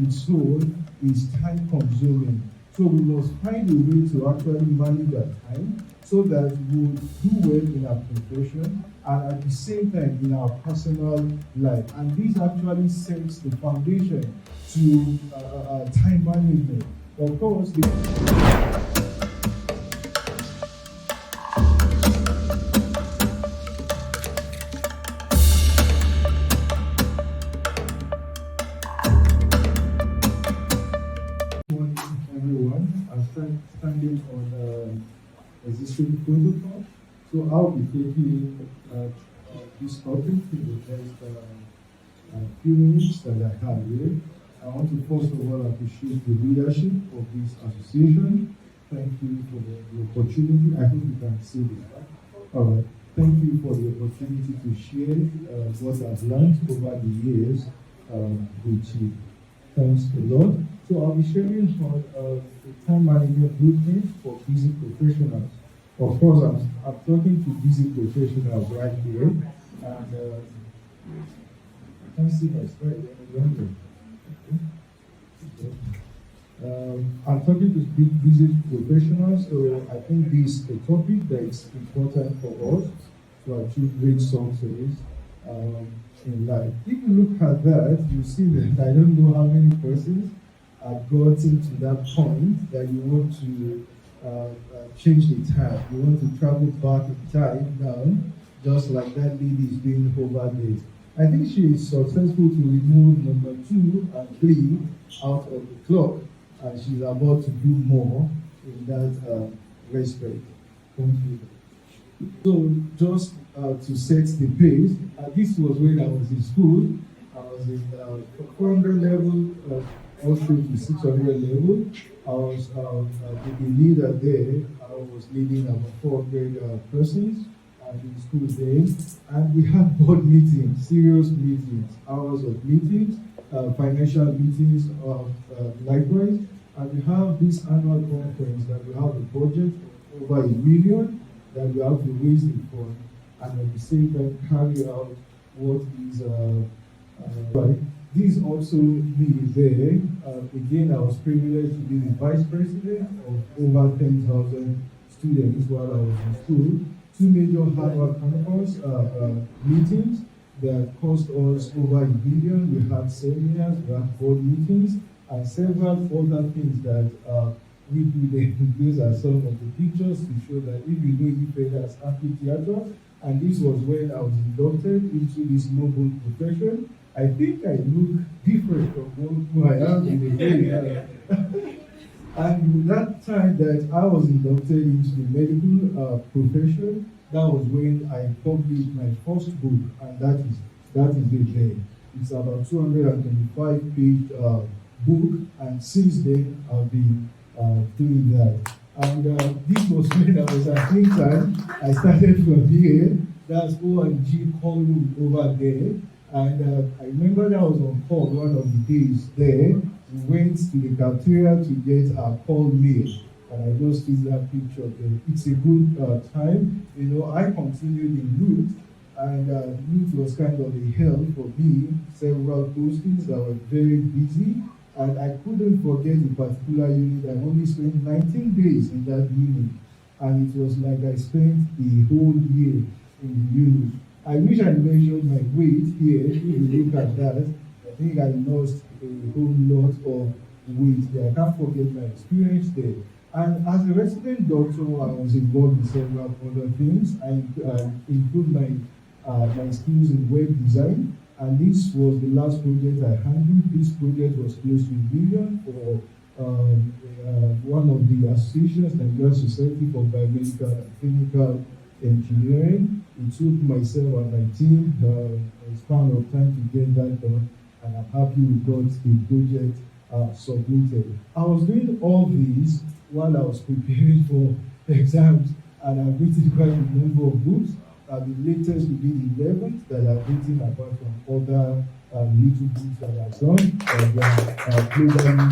its own is time consuming. So we must find a way to actually manage our time so that we will do well in our profession and at the same time in our personal life. And this actually sets the foundation to time management. Of course, everyone are standing on existing protocol. So I'll be taking this topic in the next few minutes that I have here. I want to first of all appreciate the leadership of this association. Thank you for the opportunity. I hope you can see this. All right. Thank you for the opportunity to share what I've learned over the years with you. Thanks a lot. So I'll be sharing on the time management blueprint for busy professionals. Of course, I'm talking to busy professionals right here, and I can't see my slide any longer. I'm talking to busy professionals, so I think this is a topic that is important for us to achieve great success in life. If you look at that, you see that I don't know how many persons have gotten to that point that you want to change the time. You want to travel back in time now, just like that lady is doing over there. I think she is successful to remove number 2 and 3 out of the clock, and she's about to do more in that respect. Thank you. So just to set the pace, this was when I was in school. I was in 400 level, also to 600 level. I was the leader there. I was leading about 400 persons in school there. And we had board meetings, serious meetings, hours of meetings, financial meetings, likewise. And we have this annual conference that we have a budget of over $1 million that we have to raise the fund and at the same time carry out what is right. This also me there. Again, I was privileged to be the vice president of over 10,000 students while I was in school. 2 major annual campus meetings that cost us over $1 billion. We had seminars, we had board meetings, and several other things that we do there. These are some of the pictures to show that if you know Ife as amphitheater, and this was when I was inducted into this noble profession. I think I look different from who I am in the day. And that time that I was inducted into the medical profession, that was when I published my first book, and that is it there. It's about 225-page book, and since then I've been doing that. And this was when I was at Clinton. I started from here. That's ONG call room over there. And I remember that I was on call one of the days there. We went to the cafeteria to get our call meal. And I just took that picture there. It's a good time. You know, I continued in Root. And Root was kind of a hell for me. Several postings that were very busy. And I couldn't forget the particular unit. I only spent 19 days in that unit. And it was like I spent the whole year in the unit. I wish I measured my weight here. If you look at that, I think I lost a whole lot of weight there. I can't forget my experience there. And as a resident doctor, I was involved in several other things. I improved my skills in web design. And this was the last project I handled. This project was close to $1 billion for one of the associations, the Nigerian Society for Biomedical and Clinical Engineering. It took myself and my team a span of time to get that done, and I'm happy we got the project submitted. I was doing all this while I was preparing for exams, and I've written quite a number of books. The latest will be the 11th that I've written apart from other little books that I've done that are globally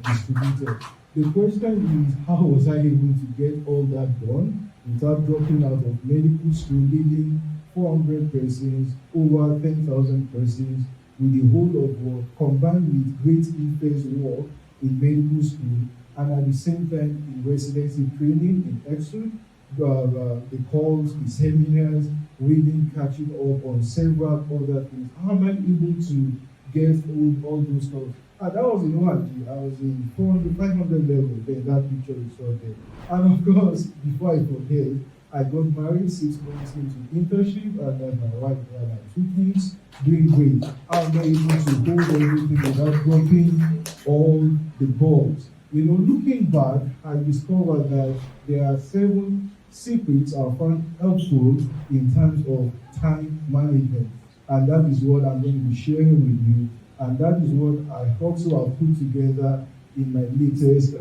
distributed. The question is, how was I able to get all that done without dropping out of medical school, leading 400 persons, over 10,000 persons with the whole of work, combined with great interest work in medical school, and at the same time in residency training in Exxon, the calls, the seminars, reading, catching up on several other things. How am I able to get all those stuff? And that was in one. I was in 400, 500 level. Then that picture is all there. And of course, before I forget, I got married 6 months into internship, and then my wife had my 2 kids, doing great. I'm able to hold everything without dropping all the balls. You know, looking back, I discovered that there are 7 secrets I found helpful in terms of time management. And that is what I'm going to be sharing with you. And that is what I also have put together in my latest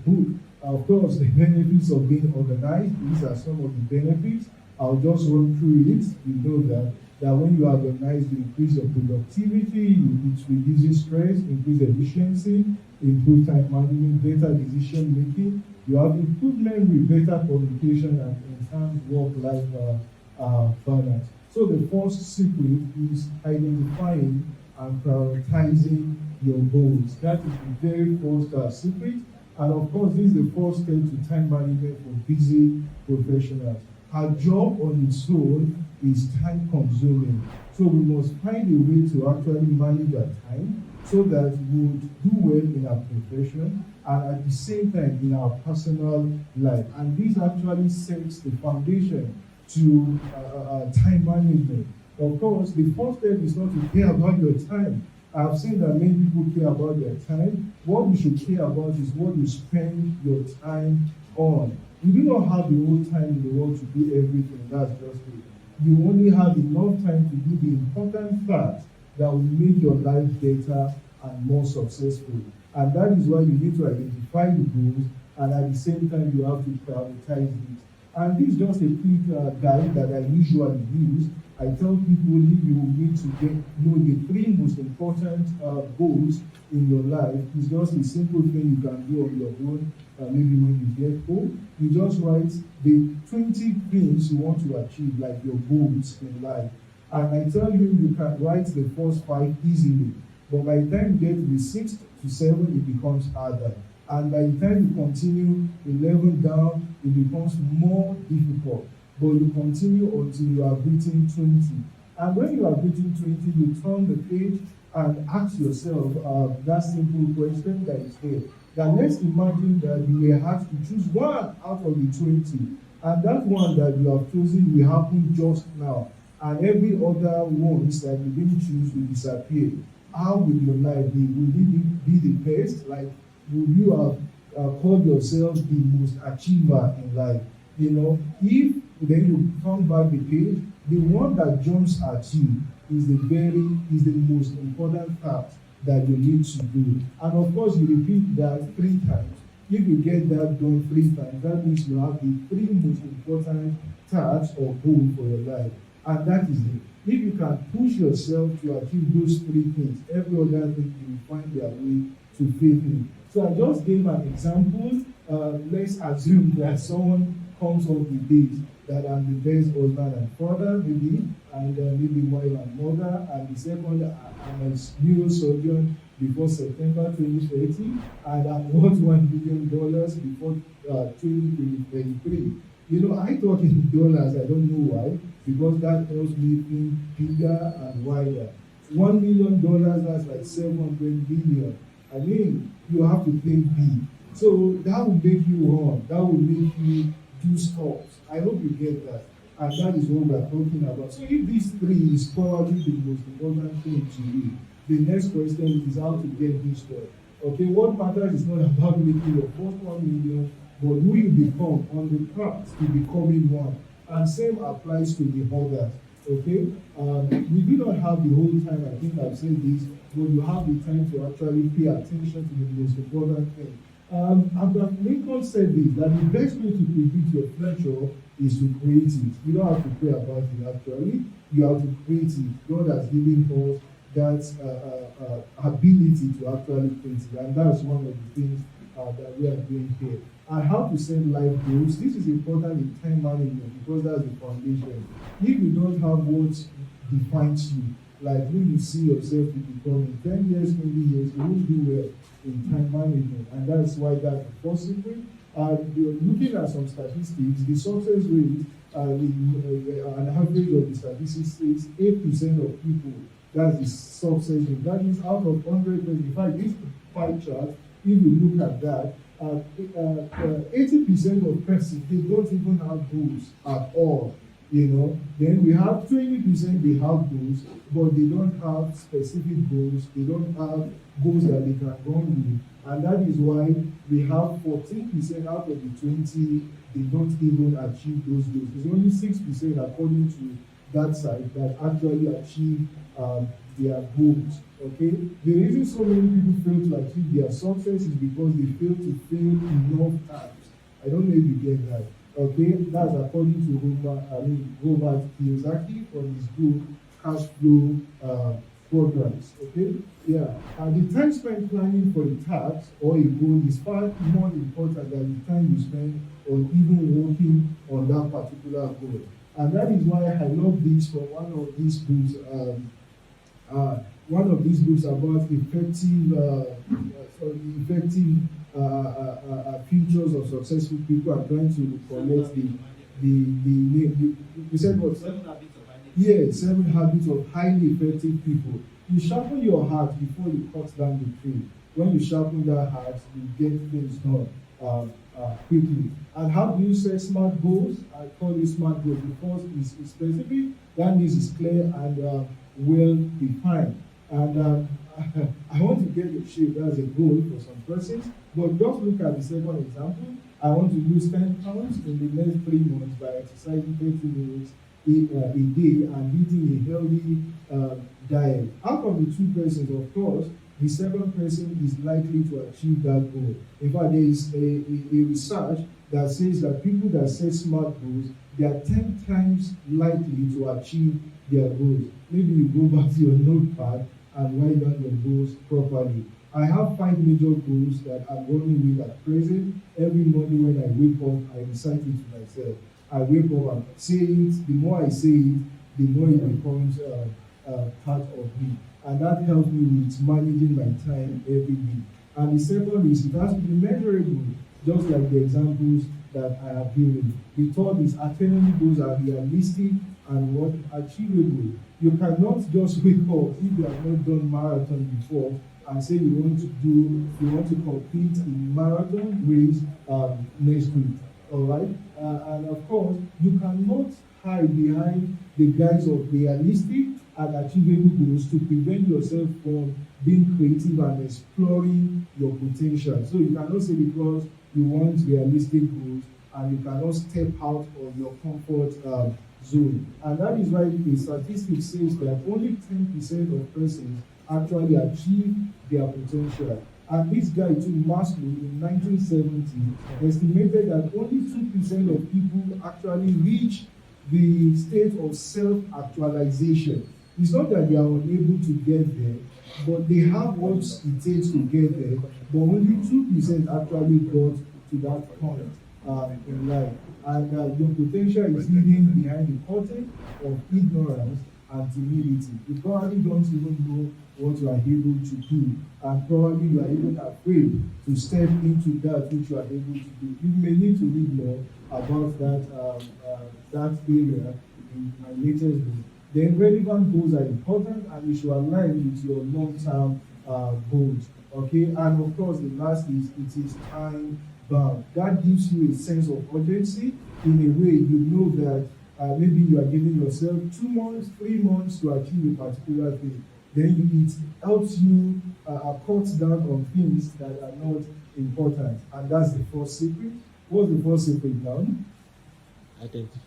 book. Of course, the benefits of being organized, these are some of the benefits. I'll just run through it. You know that when you are organized, you increase your productivity, it reduces stress, increase efficiency, improve time management, better decision making. You have improved memory, better communication, and enhanced work-life balance. So the first secret is identifying and prioritizing your goals. That is the very first secret. And of course, this is the first step to time management for busy professionals. Our job on its own is time consuming. So we must find a way to actually manage our time so that we would do well in our profession and at the same time in our personal life. And this actually sets the foundation to time management. Of course, the first step is not to care about your time. I've seen that many people care about their time. What you should care about is what you spend your time on. You do not have the whole time in the world to do everything. That's just it. You only have enough time to do the important parts that will make your life better and more successful. And that is why you need to identify the goals, and at the same time you have to prioritize it. And this is just a quick guide that I usually use. I tell people if you need to know the 3 most important goals in your life, it's just a simple thing you can do on your own, maybe when you get home. You just write the 20 things you want to achieve, like your goals in life. And I tell you, you can write the first 5 easily. But by the time you get to the 6th to 7th, it becomes harder. And by the time you continue 11 down, it becomes more difficult. But you continue until you are written 20. And when you are written 20, you turn the page and ask yourself that simple question that is there. That let's imagine that you were asked to choose one out of the 20. And that one that you have chosen will happen just now. And every other ones that you didn't choose will disappear. How will your life be? Will it be the best? Like, will you have called yourself the most achiever in life? You know, if then you turn back the page, the one that jumps at you is the most important task that you need to do. And of course, you repeat that 3 times. If you get that done 3 times, that means you have the 3 most important tasks or goals for your life. And that is it. If you can push yourself to achieve those 3 things, every other thing you will find their way to fit in. So I just gave an example. Let's assume that someone comes up with this, that I'm the best husband and father, maybe, and maybe wife and mother, and the second, I'm a neurosurgeon before September 2030, and I'm worth $1 billion before 2023. You know, I talk in dollars, I don't know why, because that helps me think bigger and wider. $1 million, that's like 700 billion. I mean, you have to think big. So that will make you run, that will make you do stuff. I hope you get that. And that is what we're talking about. So if these 3 is probably the most important thing to you, the next question is how to get this done. Okay, what matters is not about making your first 1 million, but who you become on the path to becoming one. And same applies to the others. Okay, we do not have the whole time. I think I've said this, but you have the time to actually pay attention to the most important thing. Abraham Lincoln said this, that the best way to predict your future is to create it. You don't have to pray about it actually, you have to create it. God has given us that ability to actually create it, and that's one of the things that we are doing here. And how to set life goals. This is important in time management because that's the foundation. If you don't have what defines you, like who you see yourself to become in 10 years, 20 years, you will do well in time management. And that's why that's the first secret. You're looking at some statistics, the success rate, an average of the statistics is 8% of people. That's the success rate. That means out of 100, in fact, this pie chart, if you look at that, 80% of persons, they don't even have goals at all. Then we have 20%, they have goals, but they don't have specific goals. They don't have goals that they can run with. And that is why we have 14% out of the 20, they don't even achieve those goals. It's only 6% according to that side that actually achieve their goals. Okay? The reason so many people fail to achieve their success is because they fail to fail enough times. I don't know if you get that. Okay, that's according to Robert Kiyosaki from his book Cash Flow Programs. Okay, yeah, and the time spent planning for a task or a goal is far more important than the time you spend on even working on that particular goal. And that is why I love this from one of these books. One of these books about effective features of successful people. I'm trying to collect the you said what? 7 habits of highly effective. Yeah, 7 habits of highly effective people. You sharpen your heart before you cut down the tree. When you sharpen that heart, you get things done quickly. And how do you set smart goals? I call it smart goals because it's specific. That means it's clear and well defined. And I want to get a shape as a goal for some persons, but just look at the second example. I want to lose 10 pounds in the next 3 months by exercising 30 minutes a day and eating a healthy diet. Out of the 2 persons, of course, the second person is likely to achieve that goal. In fact, there is a research that says that people that set smart goals, they are 10 times likely to achieve their goals. Maybe you go back to your notepad and write down your goals properly. I have 5 major goals that I'm running with at present. Every morning when I wake up, I recite it to myself. I wake up and say it. The more I say it, the more it becomes part of me. And that helps me with managing my time every week. And the second is it has to be measurable, just like the examples that I have given. The third is attainable goals are realistic and what achievable. You cannot just wake up if you have not done marathon before and say you want to compete in marathon race next week. All right, and of course you cannot hide behind the guise of realistic and achievable goals to prevent yourself from being creative and exploring your potential. So you cannot say because you want realistic goals and you cannot step out of your comfort zone. And that is why the statistic says that only 10% of persons actually achieve their potential. And this guy too, Maslow, in 1970, estimated that only 2% of people actually reach the state of self-actualization. It's not that they are unable to get there, but they have what it takes to get there, but only 2% actually got to that point in life. And your potential is hidden behind the curtain of ignorance and timidity. You probably don't even know what you are able to do, and probably you are even afraid to step into that which you are able to do. You may need to read more about that area in my latest book. Then relevant goals are important, and you should align with your long-term goals. Okay, and of course the last is it is time bound. That gives you a sense of urgency. In a way, you know that maybe you are giving yourself 2 months, 3 months to achieve a particular thing. Then it helps you cut down on things that are not important. And that's the first secret. What's the first secret now?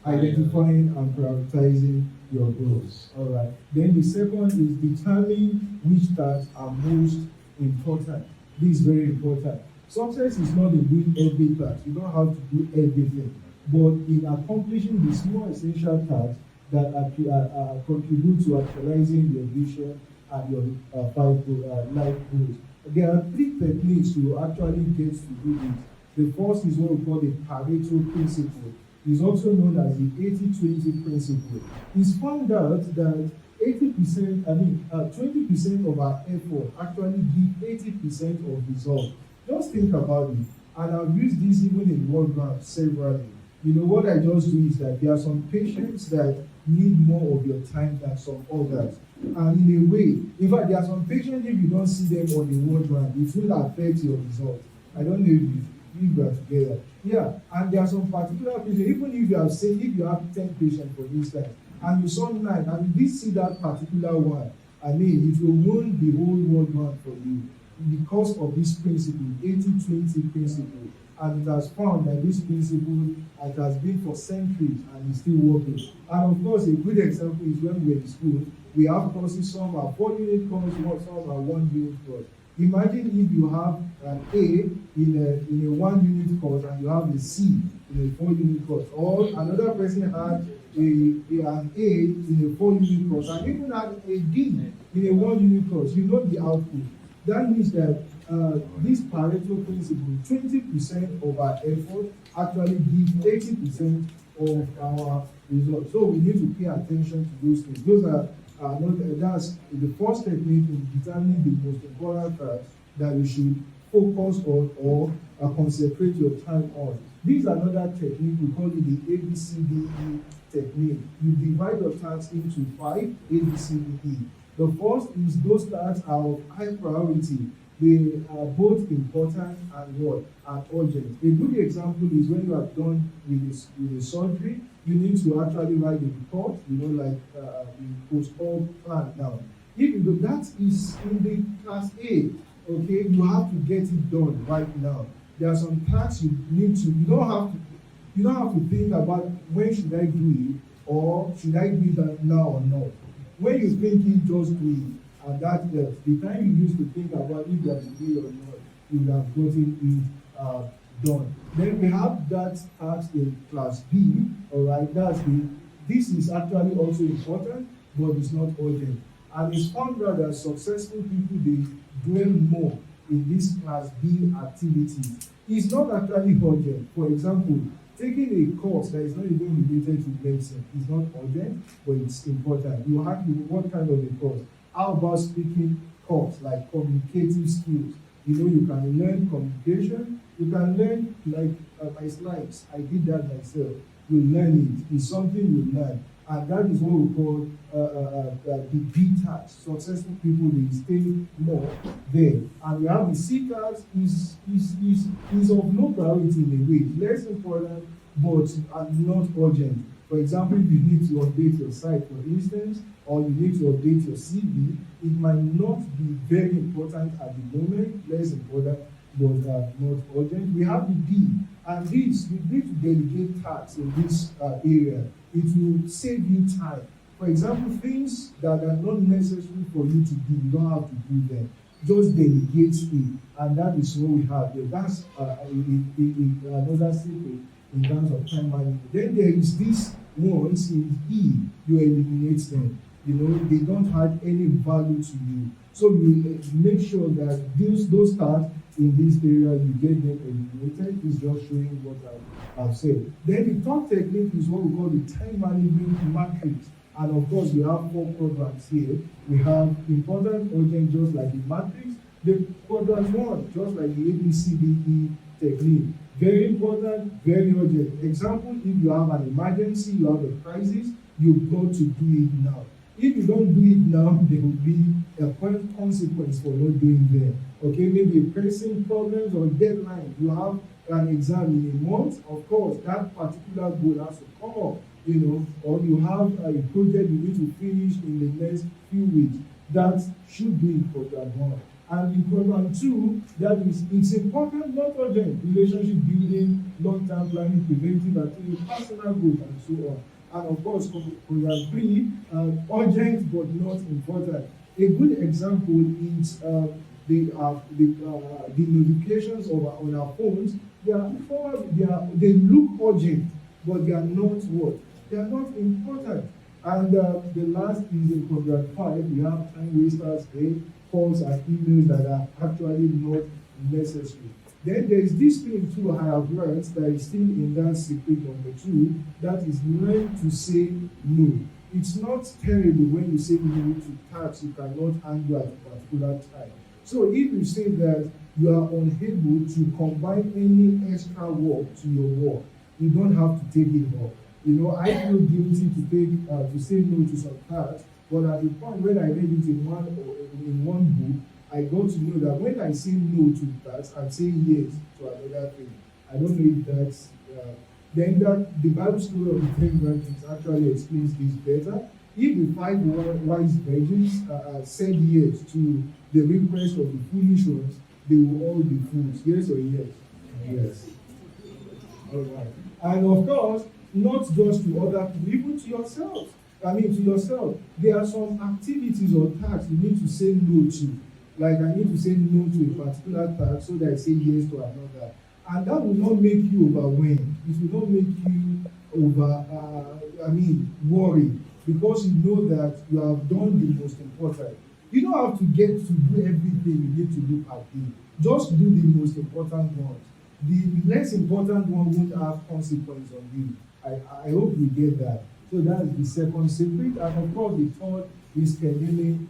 Identifying and prioritizing your goals. All right. Then the second is determining which tasks are most important. This is very important. Success is not in doing every task. You don't have to do everything. But in accomplishing the small essential tasks that contribute to actualizing your vision and your life goals. There are 3 techniques to actually get to do this. The first is what we call the Pareto principle. It's also known as the 80-20 principle. It's found out that 80%, 20% of our effort actually give 80% of result. Just think about it. And I've used this even in work grant severally. You know, what I just do is that there are some patients that need more of your time than some others. And in a way, in fact, there are some patients, if you don't see them on the ward round, it will affect your result. I don't know if we are together. Yeah, and there are some particular patients, even if you have said, if you have 10 patients for instance, and you saw 9, and you did see that particular one, I mean, it will wound the whole ward round for you because of this principle, 80-20 principle. And it has found that this principle, it has been for centuries and is still working. And of course, a good example is when we're in school, we have courses, some are 4-unit courses, some are 1-unit course. Imagine if you have an A in a 1-unit course and you have a C in a 4-unit course, or another person had an A in a 4-unit course and even had a D in a 1-unit course. You know the output. That means that this Pareto principle, 20% of our effort actually gives 80% of our results. So we need to pay attention to those things. Those are that's the first technique in determining the most important facts that you should focus on or concentrate your time on. This is another technique, we call it the ABCDE technique. You divide your tasks into 5 ABCDE. The first is those tasks are of high priority. They are both important and what? And urgent. A good example is when you are done with the surgery, you need to actually write the report, like the post-op plan down. If you do, that is in the class A, okay, you have to get it done right now. There are some tasks you need to, you don't have to think about when should I do it or should I do that now or not. When you think it, just do it. And that helps. The time you used to think about if you are doing or not, you would have gotten it done. Then we have that task in class B, all right, this is actually also important, but it's not urgent. And it's found out that successful people, they dwell more in this class B activity. It's not actually urgent. For example, taking a course that is not even related to medicine is not urgent, but it's important. You have to, what kind of a course? How about speaking course, like communicative skills? You can learn communication. You can learn, like my slides. I did that myself. You learn it. It's something you learn. And that is what we call the B task. Successful people, they stay more there. And we have the C task is of no priority in a way. It's less important, but not urgent. For example, if you need to update your site, for instance, or you need to update your CV, it might not be very important at the moment, less important, but not urgent. We have the D, and this, you need to delegate tasks in this area. It will save you time. For example, things that are not necessary for you to do, you don't have to do them. Just delegate it, and that is what we have there. That's another secret in terms of time management. Then there is this ones in E, you eliminate them. They don't add any value to you. So you make sure that those tasks in this area, you get them eliminated. It's just showing what I've said. Then the third technique is what we call the time management matrix. And of course, we have 4 quadrants here. We have important, urgent, just like the matrix. The quadrant 1, just like the ABCDE technique. Very important, very urgent. Example, if you have an emergency, you have a crisis, you've got to do it now. If you don't do it now, there will be a consequence for not doing it. Okay, maybe pressing problems or deadline. You have an exam in a month, of course, that particular goal has to come up, or you have a project you need to finish in the next few weeks. That should be in quadrant 1. And in quadrant 2, that is, it's important, not urgent, relationship building, long-term planning, preventive activity, personal growth, and so on. And of course, quadrant 3, urgent but not important. A good example is the notifications on our phones. They look urgent, but they are not what? They are not important. And the last is in quadrant 5. We have time wasters there, calls and emails that are actually not necessary. Then there is this thing too I have learned that is still in that secret number 2, that is learn to say no. it's not terrible when you say no to tasks you cannot handle at a particular time. So if you say that you are unable to combine any extra work to your work, you don't have to take it up. I feel guilty to say no to some tasks, but at the point when I read it in one book, I got to know that when I say no to that, I'm saying yes to another thing. I don't know if that's then that the Bible story of the 10 virgins actually explains this better. If the five wise virgins said yes to the request of the foolish ones, they will all be fools. Yes or yes? Yes. All right. And of course, not just to other people, even to yourself. To yourself. There are some activities or tasks you need to say no to. Like I need to say no to a particular task so that I say yes to another. And that will not make you overwhelmed. It will not make you worry, because you know that you have done the most important. You don't have to get to do everything you need to do per day. Just do the most important ones. The less important one won't have consequence on you. I hope you get that. So that's the second secret. And of course, the third is scheduling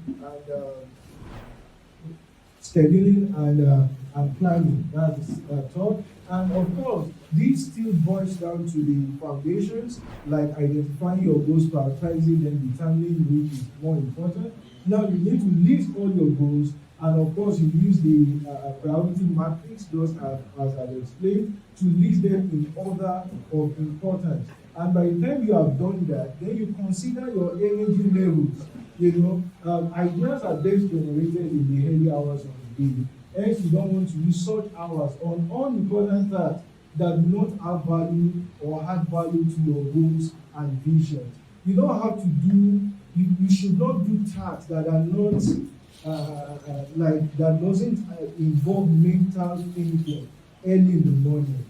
and planning. That's third. And of course, this still boils down to the foundations, like identifying your goals, prioritizing them, determining which is more important. Now you need to list all your goals, and of course you use the priority matrix, just as I've explained, to list them in order of importance. And by the time you have done that, then you consider your energy levels. Ideas are best generated in the early hours of the day. Hence, you don't want to use such hours on unimportant tasks that do not have value or add value to your goals and visions. You don't have to you should not do tasks that are not that doesn't involve mental thinking early in the morning.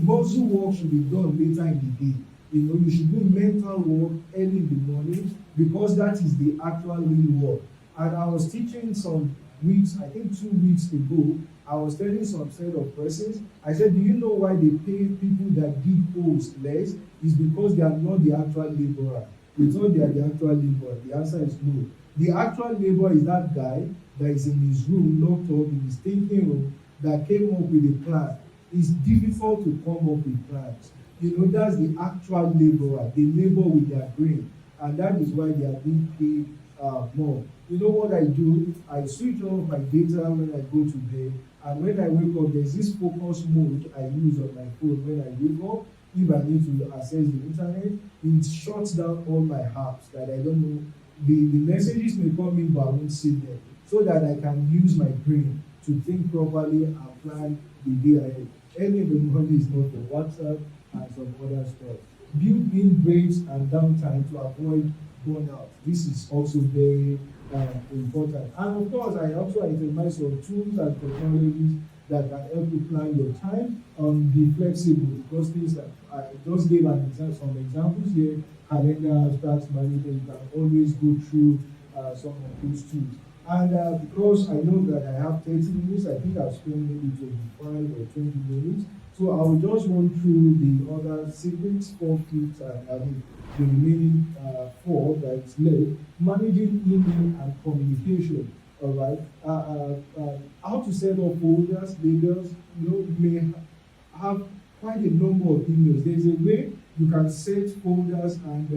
Muscle work should be done later in the day. You should do mental work early in the morning, because that is the actual real work. And I was teaching some weeks, I think 2 weeks ago, I was telling some set of persons, I said, do you know why they pay people that dig holes less? It's because they are not the actual laborer. They thought they are the actual laborer. The answer is no. The actual laborer is that guy that is in his room, locked up in his thinking room, that came up with a plan. It's difficult to come up with plans. That's the actual laborer. They labor with their brain, and that is why they are being paid more. You know what I do? I switch off my data when I go to bed, and when I wake up, there's this focus mode I use on my phone when I wake up. If I need to access the internet, it shuts down all my apps that I don't know. The messages may come in, but I won't see them, so that I can use my brain to think properly and plan the day ahead. Early in the morning is not for WhatsApp and some other stuff. Build in breaks and downtime to avoid burnout. This is also very important. And of course, I also identify some tools and technologies that can help you plan your time and be flexible, because things that I just gave some examples here. Calendar, task management, you can always go through some of those tools. And because I know that I have 30 minutes, I think I've spent maybe 25 or 20 minutes. So I will just run through the other secrets, 4 fifths, and the remaining 4 that is left. Managing email and communication. All right. How to set up folders, labels. You may have quite a number of emails. There's a way you can set folders and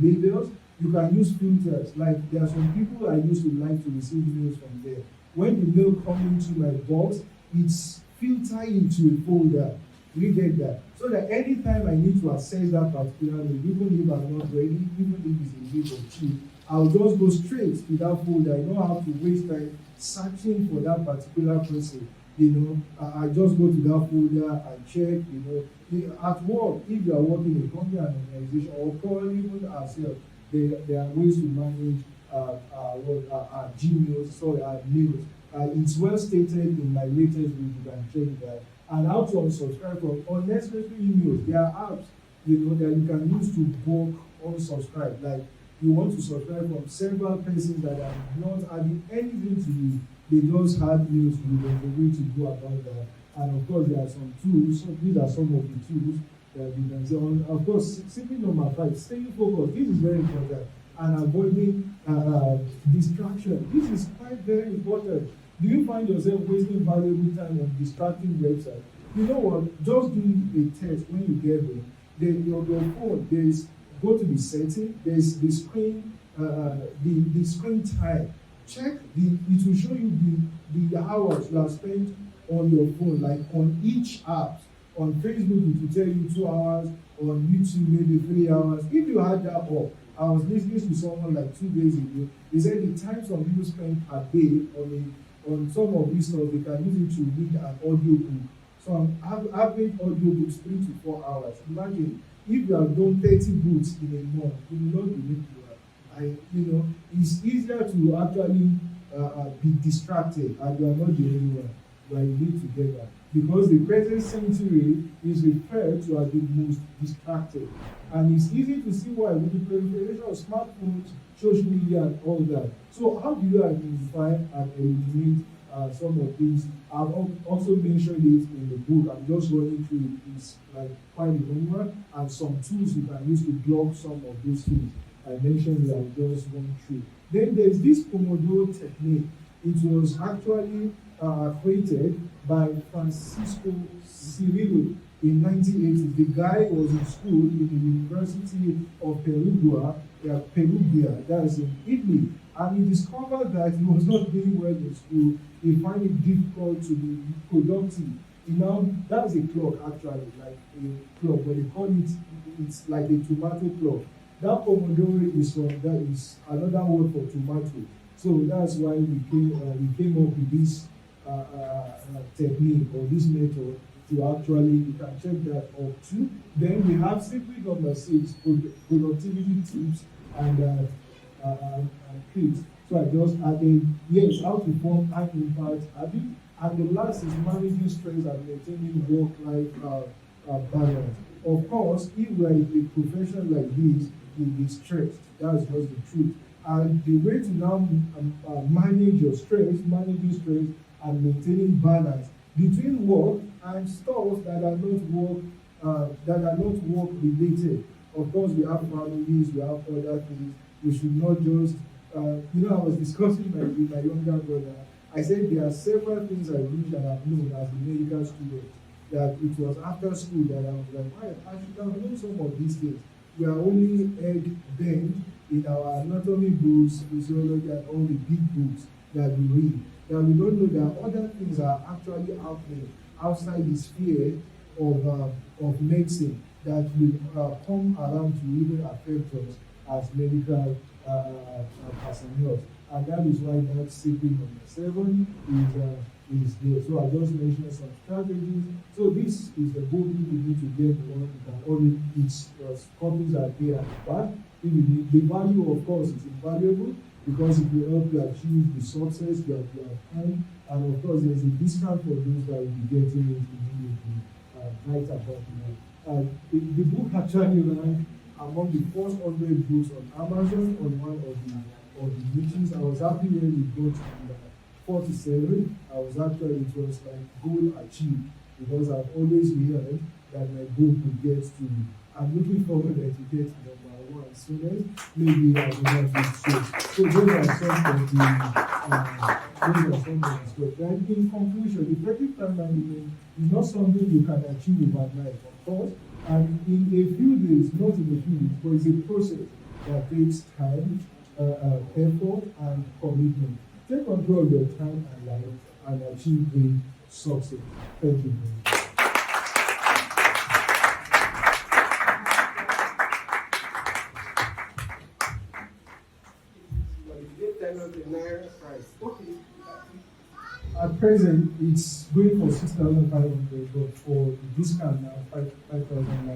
labels. You can use filters. Like there are some people I used to like to receive emails from there. When the mail comes into my box, it's filtered into a folder. You get that? So that anytime I need to access that particular mail, even if I'm not ready, even if it's a week or 2, I'll just go straight to that folder. I don't have to waste time searching for that particular person. I just go to that folder and check. At work, if you are working in a company and organization, or probably even ourselves, there are ways to manage our Gmails, our mails. It's well stated in my latest book. You can check that. And how to unsubscribe from unnecessary emails. There are apps, that you can use to bulk unsubscribe. Like you want to subscribe from several persons that are not adding anything to you. They just had news to you. There's a way to go about that. And of course, there are some tools. So these are some of the tools that you can say. Of course, simply number five, staying focused. This is very important, and avoiding distraction. This is quite very important. Do you find yourself wasting valuable time on distracting websites? You know what? Just do a test when you get there. Your phone, go to the setting. There's the screen, the screen time. Check it will show you the hours you have spent on your phone, like on each app. On Facebook, it will tell you 2 hours. On YouTube, maybe 3 hours. If you had that up, I was listening to someone like 2 days ago. He said the time some people spend per day on some of these stuff, they can use it to read an audio book. So average audio books 3 to 4 hours. Imagine if you have done 30 books in a month, you will not believe you are. It's easier to actually be distracted, and you are not the only one. We are live together, because the present century is referred to as the most distracted, and it's easy to see why with the proliferation of smartphones, social media, and all that. So, how do you identify and eliminate some of these? I've also mentioned it in the book. I'm just running through it. It's like quite a long one, and some tools you can use to block some of those things. I mentioned that I just went through. Then there's this Pomodoro technique. It was actually created by Francisco Cirillo in 1980. The guy was in school in the University of Perugia, that's in Italy, and he discovered that he was not doing well in school. He found it difficult to be productive. That's a clock actually, like a clock, but they call it's like a tomato clock. That Pomodoro is another word for tomato. So that's why we came up with this technique or this method to actually, you can check that out too. Then we have simply number 6, productivity tips and tricks. So I just added, yes, how to form high impact habit. And the last is managing stress and maintaining work-life balance. Of course, if we are a profession like this, you'll be stressed. That's just the truth. And the way to now manage your stress, managing stress and maintaining balance between work and stuff that are not work related. Of course, we have families, we have other things. We should not just, I was discussing with my younger brother. I said there are several things I wish I have known as a medical student. That it was after school that I was like, I should have known some of these things. We are only egg bent in our anatomy books, physiology, and all the big books that we read. That we don't know that other things are actually happening outside the sphere of medicine that will come around to even affect us as medical personnel. And that is why that secret number 7 is there. So I just mentioned some strategies. So this is the book. If you need to get one, you can already, its copies are there at the back. If you need, the value, of course, is invaluable, because it will help you achieve the success that you have had. And of course, there's a discount for those that will be getting it immediately right about now. The book actually ranked among the first 100 books on Amazon on one of the meetings. I was happy when we got to 47. It was like goal achieved, because I've always heard that my goal would get to. I'm looking forward that you get number 1 soon. Maybe I will not be so. Those are some of the And in conclusion, effective time management is not something you can achieve overnight, of course. And in a few days, not in a few weeks, but it's a process that takes time, effort, and commitment. Take control of your time and life and achieve great success. Thank you very much. At present, it's going for 6,500, but for the discount now, 5,900.